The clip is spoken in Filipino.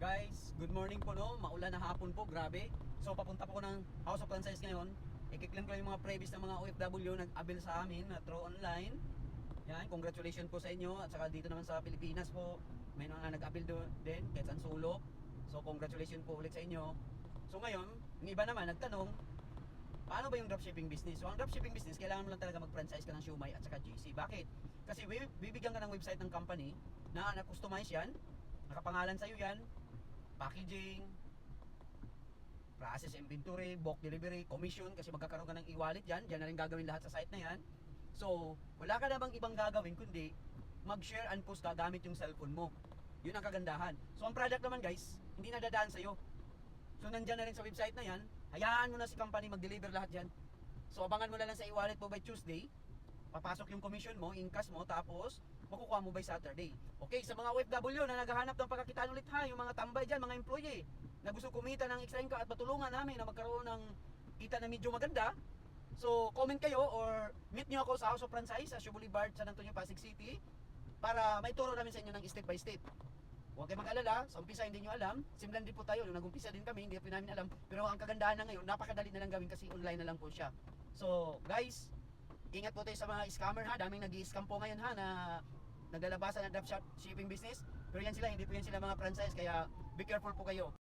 Guys, good morning po no. Maulan na hapon po, grabe. So papunta po ko ng House of Franchise ngayon. I-claim ko lang yung mga previous ng mga OFW nag-avail sa amin na through online. Yan, congratulations po sa inyo. At saka dito naman sa Pilipinas po, may mga nag-avail din, kahit saan sulok. So congratulations po ulit sa inyo. So ngayon, yung iba naman nagtanong, paano ba yung dropshipping business? So ang dropshipping business, kailangan mo lang talaga mag-franchise ka ng Siomai at saka GC. Bakit? Kasi bibigyan ka ng website ng company na na-customize yan, nakapangalan sa'yo yan, packaging, process inventory, bulk delivery, commission, kasi magkakaroon ka ng e-wallet yan, dyan na rin gagawin lahat sa site na yan. So, wala ka na bang ibang gagawin kundi mag-share and post ka gamit yung cellphone mo. Yun ang kagandahan. So, ang product naman guys, hindi nadadaan sa'yo. So, nandyan na rin sa website na yan, hayaan mo na si company mag-deliver lahat yan. So, abangan mo na lang sa e-wallet mo by Tuesday, papasok yung commission mo, in-cash mo, tapos makukuha mo by Saturday. Okay, sa mga OFW na naghahanap ng pagkakitaan ulit ha, yung mga tambay dyan, mga employee, na gusto kumita ng extra income at matulungan namin na magkaroon ng kita na medyo maganda. So, comment kayo or meet nyo ako sa House of Franchise sa Shaw Boulevard, San Antonio, Pasig City para maituro namin sa inyo ng step by step. Huwag kayo mag-alala, sa umpisa hindi nyo alam, simulan din po tayo, nung nag-umpisa din kami, hindi po namin alam, pero ang kagandahan na ngayon, napakadali na lang gawin kasi online na lang po siya. So, guys, ingat po tayo sa mga scammer ha, daming nag-i-scam po ngayon ha na naglalabasan ng dropshipping business. Pero yan sila, hindi po yan sila mga franchise, kaya be careful po kayo.